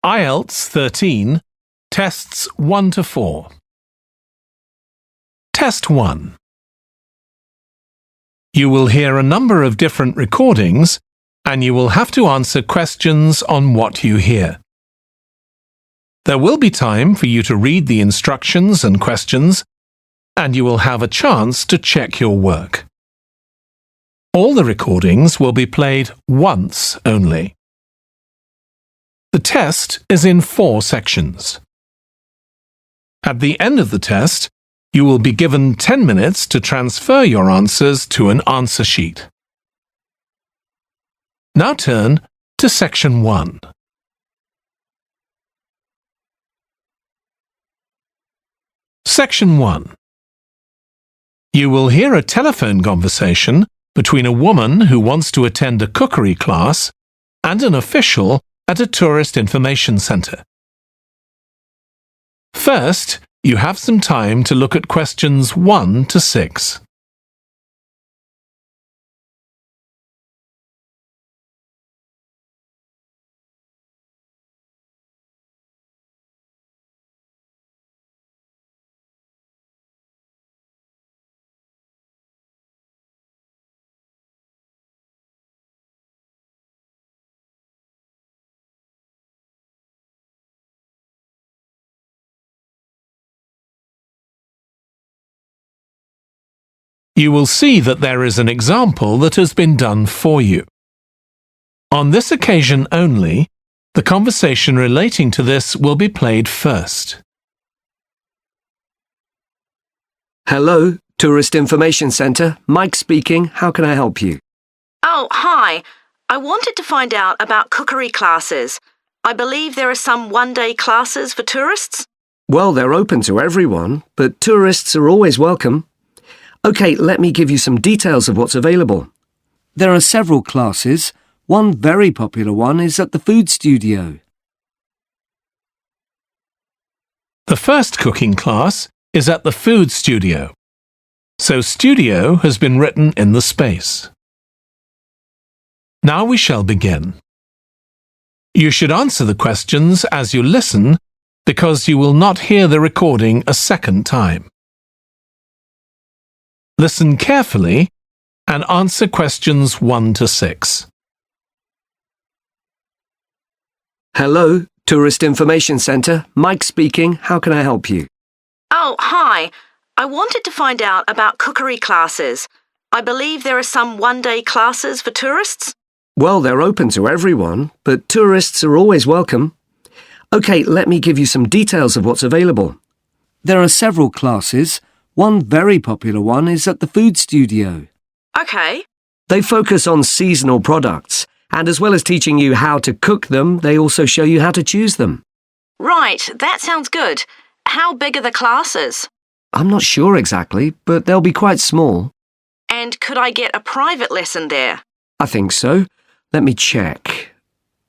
IELTS 13, Tests 1 to 4. Test 1. You will hear a number of different recordings and you will have to answer questions on what you hear. There will be time for you to read the instructions and questions, and you will have a chance to check your work. All the recordings will be played once only. The test is in 4 sections. At the end of the test, you will be given 10 minutes to transfer your answers to an answer sheet. Now turn to Section 1. Section 1. You will hear a telephone conversation between a woman who wants to attend a cookery class and an official at a tourist information centre. First, you have some time to look at questions 1 to 6. You will see that there is an example that has been done for you. On this occasion only, the conversation relating to this will be played first. Hello, Tourist Information Centre. Mike speaking. How can I help you? Oh, hi. I wanted to find out about cookery classes. I believe there are some one-day classes for tourists. Well, they're open to everyone, but tourists are always welcome. OK, let me give you some details of what's available. There are several classes. One very popular one is at the food studio. The first cooking class is at the food studio, so studio has been written in the space. Now we shall begin. You should answer the questions as you listen because you will not hear the recording a second time. Listen carefully and answer questions 1 to 6. Hello, Tourist Information Centre. Mike speaking. How can I help you? Oh, hi. I wanted to find out about cookery classes. I believe there are some one-day classes for tourists. Well, they're open to everyone, but tourists are always welcome. OK, let me give you some details of what's available. There are several classes. One very popular one is at the food studio. OK. They focus on seasonal products, and as well as teaching you how to cook them, they also show you how to choose them. Right, that sounds good. How big are the classes? I'm not sure exactly, but they'll be quite small. And could I get a private lesson there? I think so. Let me check.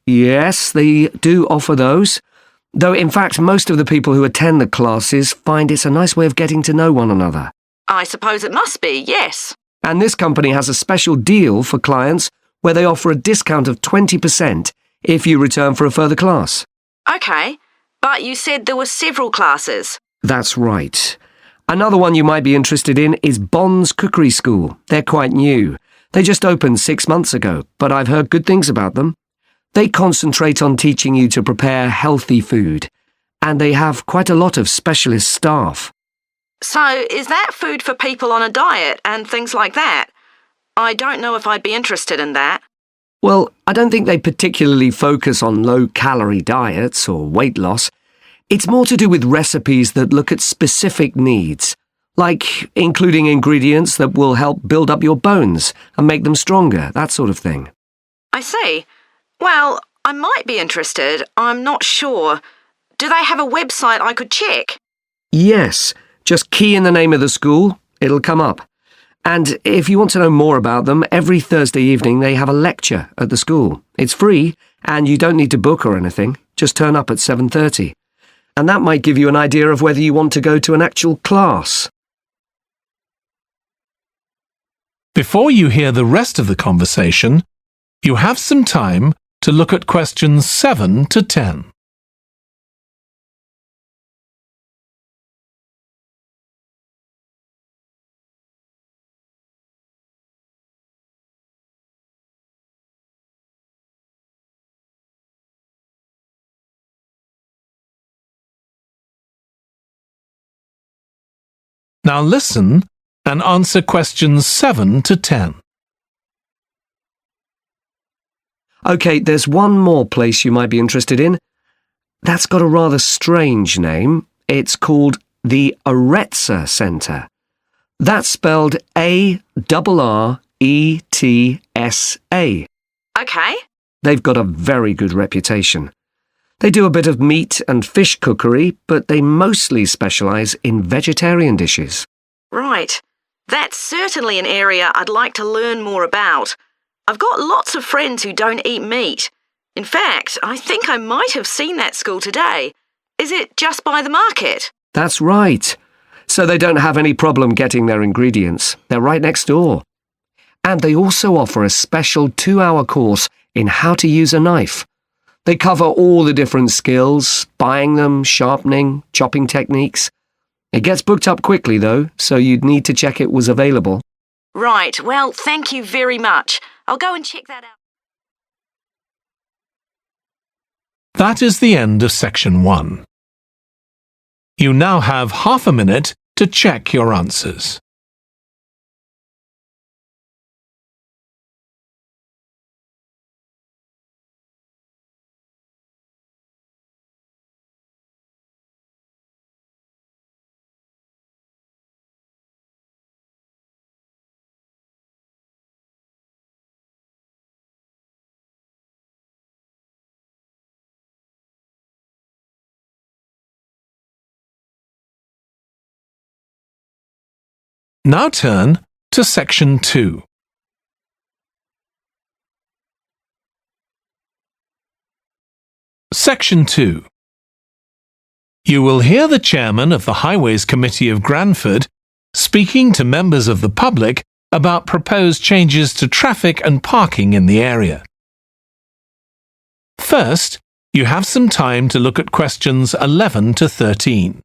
Yes, they do offer those. Though, in fact, most of the people who attend the classes find it's a nice way of getting to know one another. I suppose it must be, yes. And this company has a special deal for clients where they offer a discount of 20% if you return for a further class. OK, but you said there were several classes. That's right. Another one you might be interested in is Bond's Cookery School. They're quite new. They just opened 6 months ago, but I've heard good things about them. They concentrate on teaching you to prepare healthy food, and they have quite a lot of specialist staff. So, is that food for people on a diet and things like that? I don't know if I'd be interested in that. Well, I don't think they particularly focus on low-calorie diets or weight loss. It's more to do with recipes that look at specific needs, like including ingredients that will help build up your bones and make them stronger, that sort of thing. I see. Well, I might be interested. I'm not sure. Do they have a website I could check? Yes. Just key in the name of the school. It'll come up. And if you want to know more about them, every Thursday evening they have a lecture at the school. It's free, and you don't need to book or anything. Just turn up at 7:30. And that might give you an idea of whether you want to go to an actual class. Before you hear the rest of the conversation, you have some time to look at questions 7 to 10. Now listen and answer questions 7 to 10. OK, there's one more place you might be interested in. That's got a rather strange name. It's called the IELTS Centre. That's spelled ARRETSA. OK. They've got a very good reputation. They do a bit of meat and fish cookery, but they mostly specialise in vegetarian dishes. Right. That's certainly an area I'd like to learn more about. I've got lots of friends who don't eat meat. In fact, I think I might have seen that school today. Is it just by the market? That's right. So they don't have any problem getting their ingredients. They're right next door. And they also offer a special 2-hour course in how to use a knife. They cover all the different skills, buying them, sharpening, chopping techniques. It gets booked up quickly, though, so you'd need to check it was available. Right. Well, thank you very much. I'll go and check that out. That is the end of section 1. You now have half a minute to check your answers. Now turn to section 2. Section 2. You will hear the chairman of the Highways Committee of Granford speaking to members of the public about proposed changes to traffic and parking in the area. First, you have some time to look at questions 11 to 13.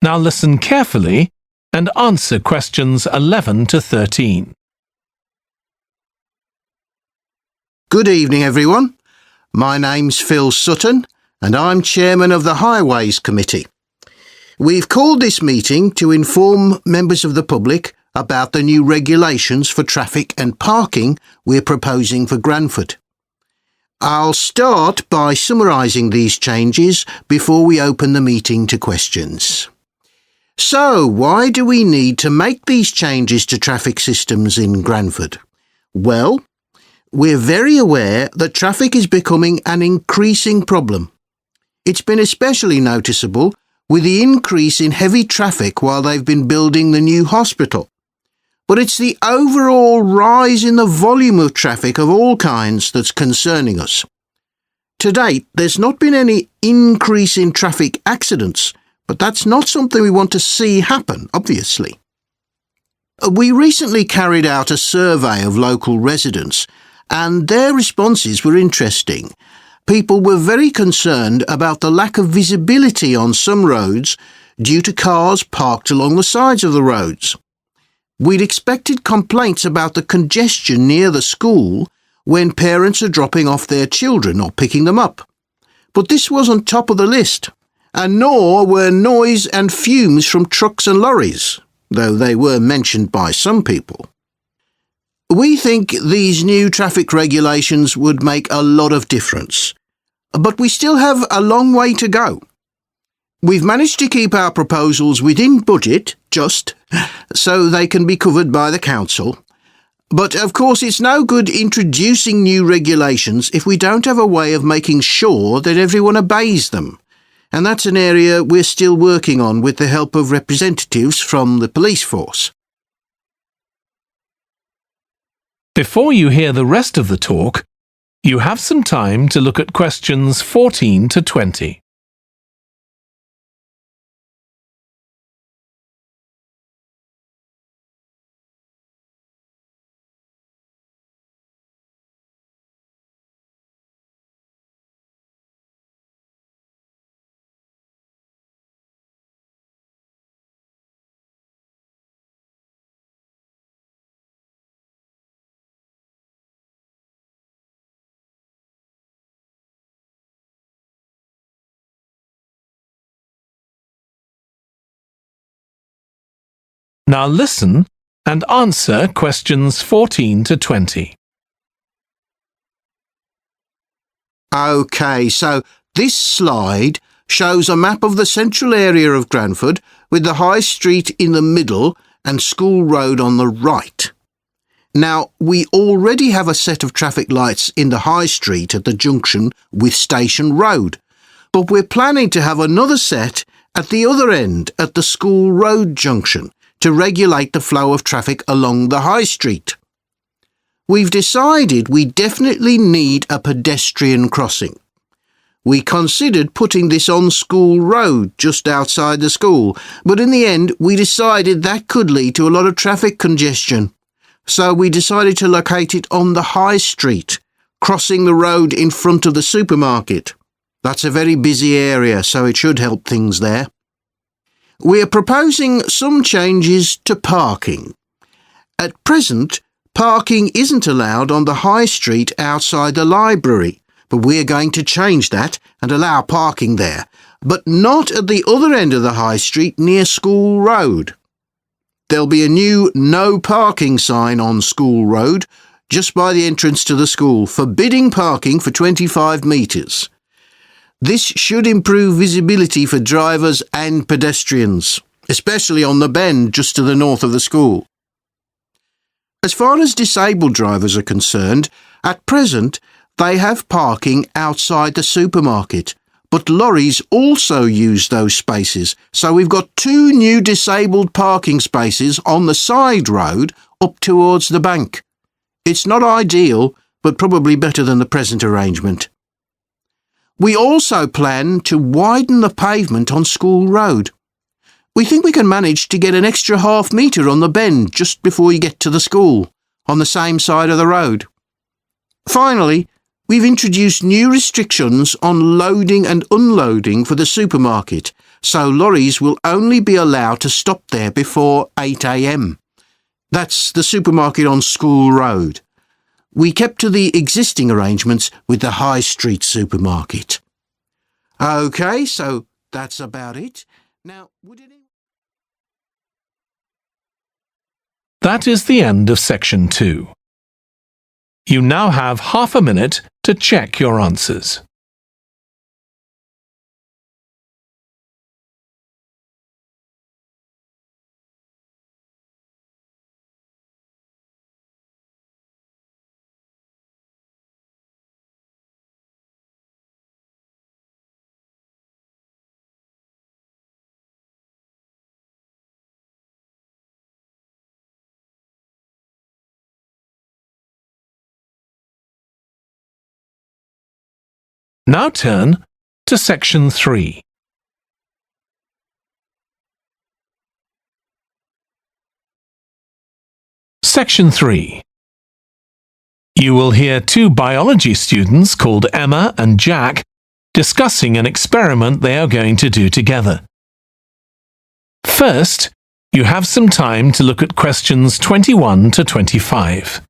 Now listen carefully and answer questions 11 to 13. Good evening, everyone. My name's Phil Sutton, and I'm chairman of the Highways Committee. We've called this meeting to inform members of the public about the new regulations for traffic and parking we're proposing for Granford. I'll start by summarising these changes before we open the meeting to questions. So, why do we need to make these changes to traffic systems in Granford? Well, we're very aware that traffic is becoming an increasing problem. It's been especially noticeable with the increase in heavy traffic while they've been building the new hospital. But it's the overall rise in the volume of traffic of all kinds that's concerning us. To date, there's not been any increase in traffic accidents, but that's not something we want to see happen, obviously. We recently carried out a survey of local residents, and their responses were interesting. People were very concerned about the lack of visibility on some roads due to cars parked along the sides of the roads. We'd expected complaints about the congestion near the school when parents are dropping off their children or picking them up. But this wasn't top of the list, and nor were noise and fumes from trucks and lorries, though they were mentioned by some people. We think these new traffic regulations would make a lot of difference, but we still have a long way to go. We've managed to keep our proposals within budget, just, so they can be covered by the council. But of course it's no good introducing new regulations if we don't have a way of making sure that everyone obeys them. And that's an area we're still working on with the help of representatives from the police force. Before you hear the rest of the talk, you have some time to look at questions 14 to 20. Now listen and answer questions 14 to 20. OK, so this slide shows a map of the central area of Granford with the High Street in the middle and School Road on the right. Now, we already have a set of traffic lights in the High Street at the junction with Station Road, but we're planning to have another set at the other end at the School Road junction to regulate the flow of traffic along the High Street. We've decided we definitely need a pedestrian crossing. We considered putting this on School Road just outside the school, but in the end we decided that could lead to a lot of traffic congestion. So we decided to locate it on the High Street, crossing the road in front of the supermarket. That's a very busy area, so it should help things there. We're proposing some changes to parking. At present, parking isn't allowed on the High Street outside the library, but we're going to change that and allow parking there, but not at the other end of the High Street near School Road. There'll be a new no parking sign on School Road just by the entrance to the school, forbidding parking for 25 metres. This should improve visibility for drivers and pedestrians, especially on the bend just to the north of the school. As far as disabled drivers are concerned, at present they have parking outside the supermarket, but lorries also use those spaces, so we've got 2 new disabled parking spaces on the side road up towards the bank. It's not ideal, but probably better than the present arrangement. We also plan to widen the pavement on School Road. We think we can manage to get an extra half metre on the bend just before you get to the school, on the same side of the road. Finally, we've introduced new restrictions on loading and unloading for the supermarket, so lorries will only be allowed to stop there before 8 a.m. That's the supermarket on School Road. We kept to the existing arrangements with the High Street supermarket. OK, so that's about it. Now, That is the end of section 2. You now have half a minute to check your answers. Now turn to section 3. Section 3. You will hear 2 biology students called Emma and Jack discussing an experiment they are going to do together. First, you have some time to look at questions 21 to 25.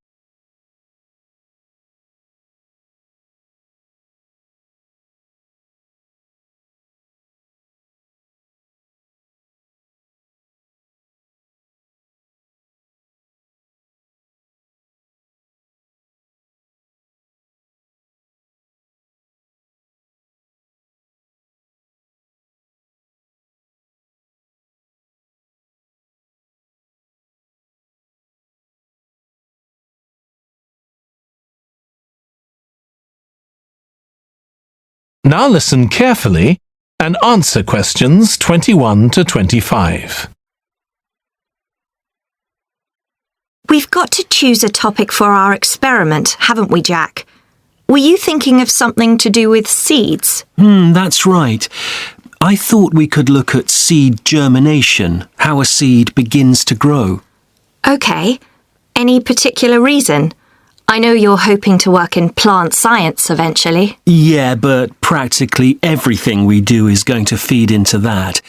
Now listen carefully and answer questions 21 to 25. We've got to choose a topic for our experiment, haven't we, Jack? Were you thinking of something to do with seeds? That's right. I thought we could look at seed germination, how a seed begins to grow. OK. Any particular reason? I know you're hoping to work in plant science eventually. Yeah, but practically everything we do is going to feed into that.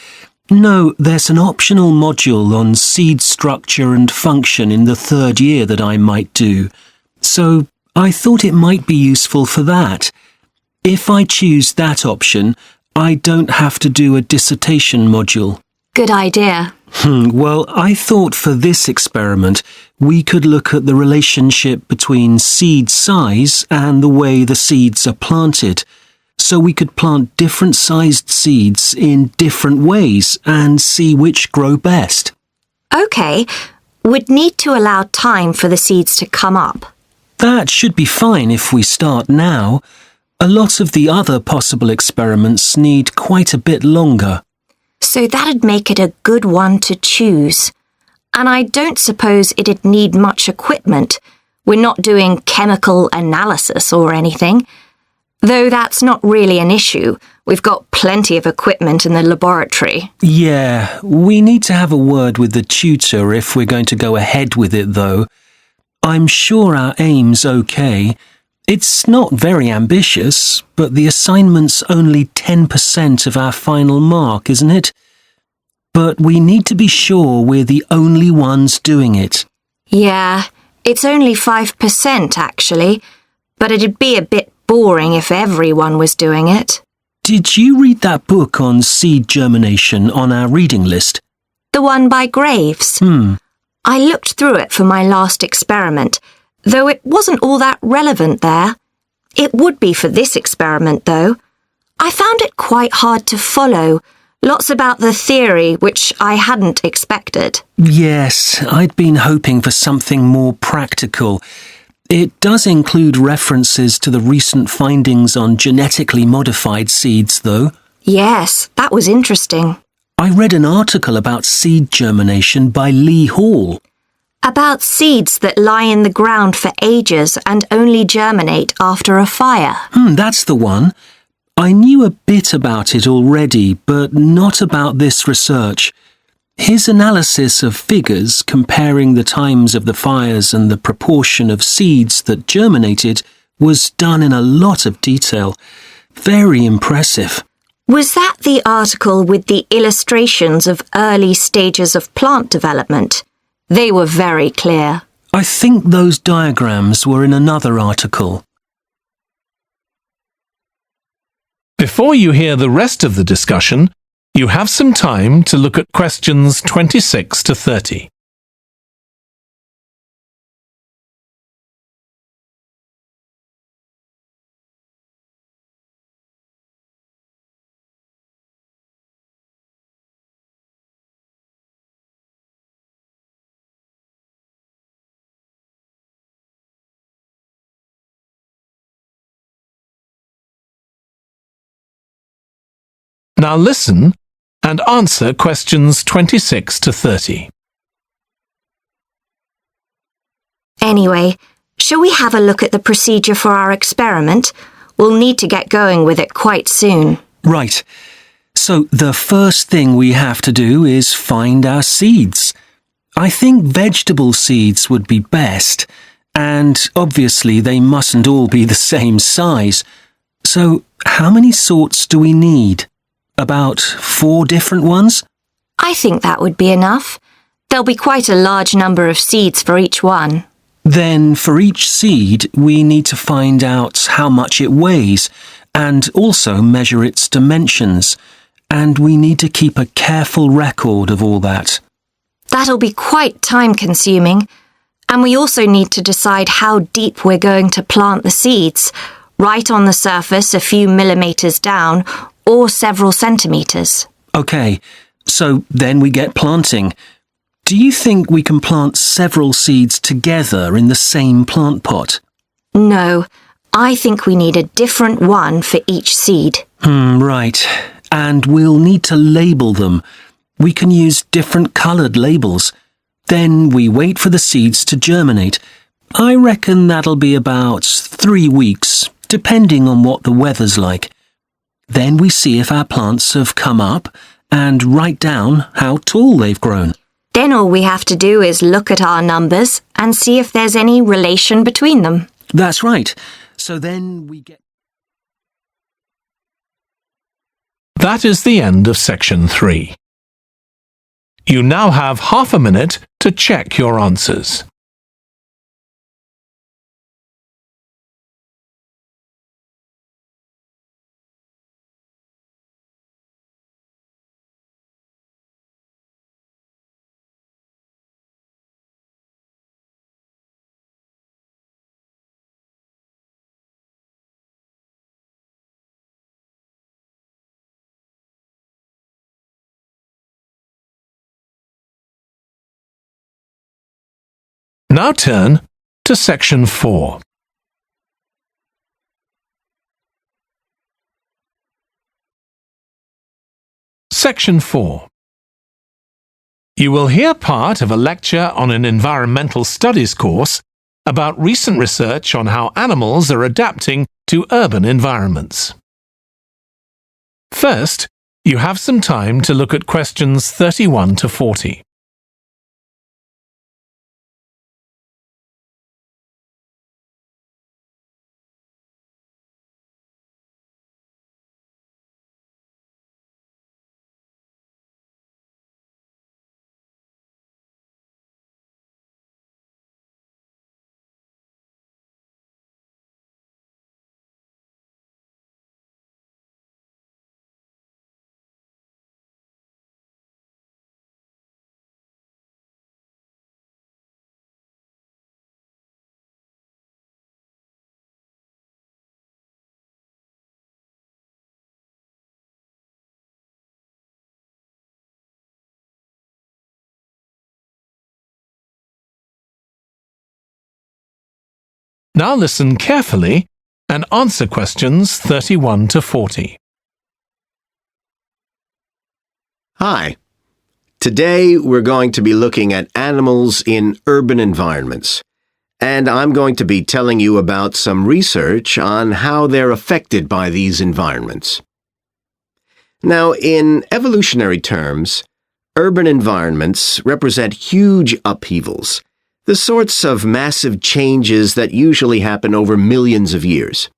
No, there's an optional module on seed structure and function in the 3rd year that I might do. So I thought it might be useful for that. If I choose that option, I don't have to do a dissertation module. Good idea. Well, I thought for this experiment we could look at the relationship between seed size and the way the seeds are planted. So we could plant different sized seeds in different ways and see which grow best. OK, we'd need to allow time for the seeds to come up. That should be fine if we start now. A lot of the other possible experiments need quite a bit longer. So that'd make it a good one to choose. And I don't suppose it'd need much equipment. We're not doing chemical analysis or anything. Though that's not really an issue. We've got plenty of equipment in the laboratory. Yeah, we need to have a word with the tutor if we're going to go ahead with it, though. I'm sure our aim's okay. It's not very ambitious, but the assignment's only 10% of our final mark, isn't it? But we need to be sure we're the only ones doing it. Yeah, it's only 5% actually, but it'd be a bit boring if everyone was doing it. Did you read that book on seed germination on our reading list? The one by Graves? I looked through it for my last experiment, though it wasn't all that relevant there. It would be for this experiment, though. I found it quite hard to follow. Lots about the theory, which I hadn't expected. Yes, I'd been hoping for something more practical. It does include references to the recent findings on genetically modified seeds, though. Yes, that was interesting. I read an article about seed germination by Lee Hall. About seeds that lie in the ground for ages and only germinate after a fire. That's the one. I knew a bit about it already, but not about this research. His analysis of figures comparing the times of the fires and the proportion of seeds that germinated was done in a lot of detail. Very impressive. Was that the article with the illustrations of early stages of plant development? They were very clear. I think those diagrams were in another article. Before you hear the rest of the discussion, you have some time to look at questions 26 to 30. Now listen and answer questions 26 to 30. Anyway, shall we have a look at the procedure for our experiment? We'll need to get going with it quite soon. Right. So the first thing we have to do is find our seeds. I think vegetable seeds would be best, and obviously they mustn't all be the same size. So how many sorts do we need? About 4 different ones? I think that would be enough. There'll be quite a large number of seeds for each one. Then for each seed, we need to find out how much it weighs and also measure its dimensions. And we need to keep a careful record of all that. That'll be quite time-consuming. And we also need to decide how deep we're going to plant the seeds. Right on the surface, a few millimetres down, or several centimetres. OK, so then we get planting. Do you think we can plant several seeds together in the same plant pot? No, I think we need a different one for each seed. Right. And we'll need to label them. We can use different coloured labels. Then we wait for the seeds to germinate. I reckon that'll be about 3 weeks, depending on what the weather's like. Then we see if our plants have come up and write down how tall they've grown. Then all we have to do is look at our numbers and see if there's any relation between them. That's right. So then we get... That is the end of section 3. You now have half a minute to check your answers. Now turn to Section 4. Section 4. You will hear part of a lecture on an environmental studies course about recent research on how animals are adapting to urban environments. First, you have some time to look at questions 31 to 40. Now listen carefully and answer questions 31 to 40. Hi. Today we're going to be looking at animals in urban environments, and I'm going to be telling you about some research on how they're affected by these environments. Now, in evolutionary terms, urban environments represent huge upheavals, the sorts of massive changes that usually happen over millions of years.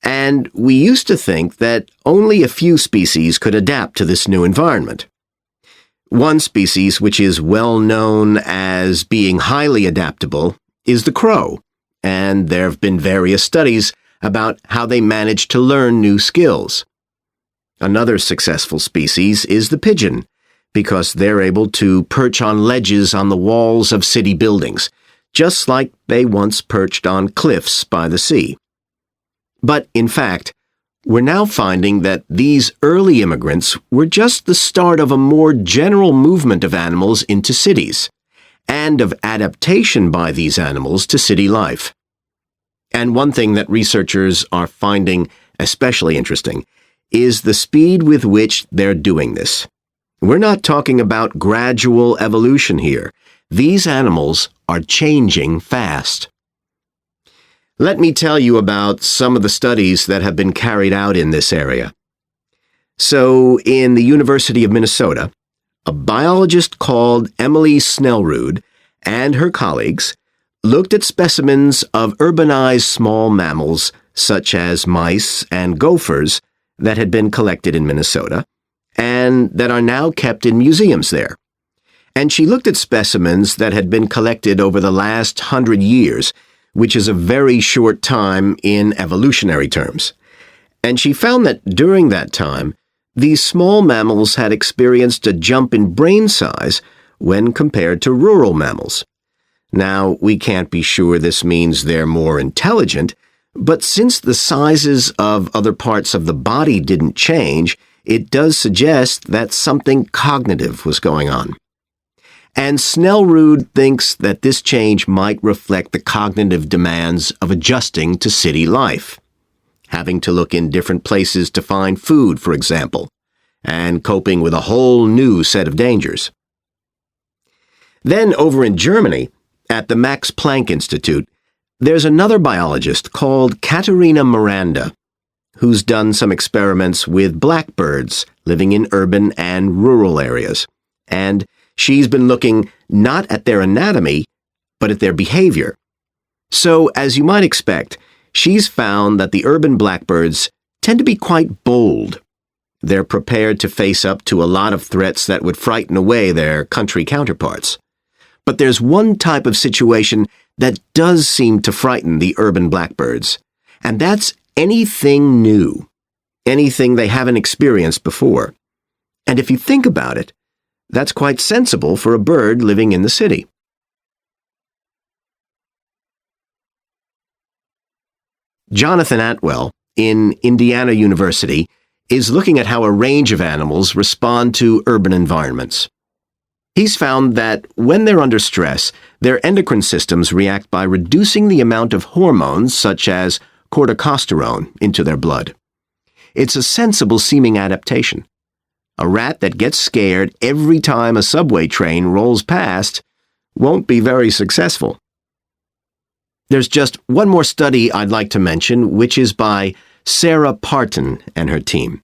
And we used to think that only a few species could adapt to this new environment. One species which is well known as being highly adaptable is the crow, and there have been various studies about how they manage to learn new skills. Another successful species is the pigeon, because they're able to perch on ledges on the walls of city buildings, just like they once perched on cliffs by the sea. But, in fact, we're now finding that these early immigrants were just the start of a more general movement of animals into cities, and of adaptation by these animals to city life. And one thing that researchers are finding especially interesting is the speed with which they're doing this. We're not talking about gradual evolution here. These animals are changing fast. Let me tell you about some of the studies that have been carried out in this area. So, in the University of Minnesota, a biologist called Emily Snellrud and her colleagues looked at specimens of urbanized small mammals such as mice and gophers that had been collected in Minnesota and that are now kept in museums there. And she looked at specimens that had been collected over the last 100 years, which is a very short time in evolutionary terms. And she found that during that time, these small mammals had experienced a jump in brain size when compared to rural mammals. Now, we can't be sure this means they're more intelligent, but since the sizes of other parts of the body didn't change, it does suggest that something cognitive was going on. And Snellrud thinks that this change might reflect the cognitive demands of adjusting to city life, having to look in different places to find food, for example, and coping with a whole new set of dangers. Then over in Germany, at the Max Planck Institute, there's another biologist called Katharina Miranda, who's done some experiments with blackbirds living in urban and rural areas, and she's been looking not at their anatomy, but at their behavior. So, as you might expect, she's found that the urban blackbirds tend to be quite bold. They're prepared to face up to a lot of threats that would frighten away their country counterparts. But there's one type of situation that does seem to frighten the urban blackbirds, and that's anything new, anything they haven't experienced before. And if you think about it, that's quite sensible for a bird living in the city. Jonathan Atwell, in Indiana University, is looking at how a range of animals respond to urban environments. He's found that when they're under stress, Their endocrine systems react by reducing the amount of hormones such as corticosterone into their blood. It's a sensible-seeming adaptation. A rat that gets scared every time a subway train rolls past won't be very successful. There's just one more study I'd like to mention, which is by Sarah Parton and her team.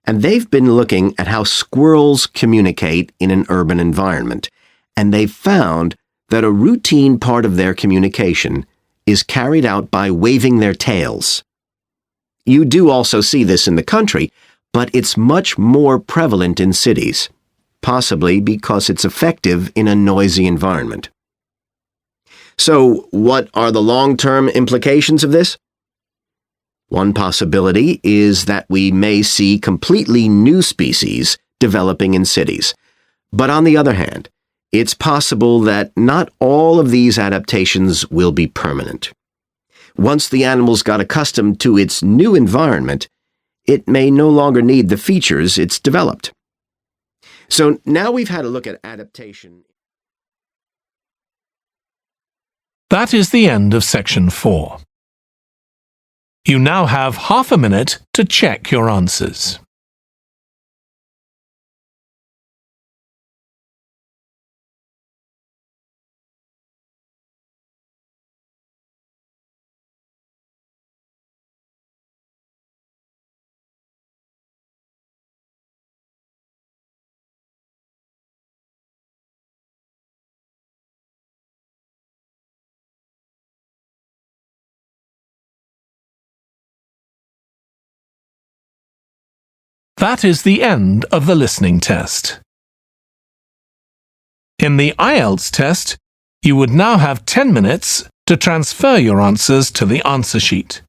And they've been looking at how squirrels communicate in an urban environment, and they've found that a routine part of their communication is carried out by waving their tails. You do also see this in the country, but it's much more prevalent in cities, possibly because it's effective in a noisy environment. So, what are the long-term implications of this? One possibility is that we may see completely new species developing in cities. But on the other hand, it's possible that not all of these adaptations will be permanent. Once the animals got accustomed to its new environment, it may no longer need the features it's developed. So now we've had a look at adaptation. That is the end of section 4. You now have half a minute to check your answers. That is the end of the listening test. In the IELTS test, you would now have 10 minutes to transfer your answers to the answer sheet.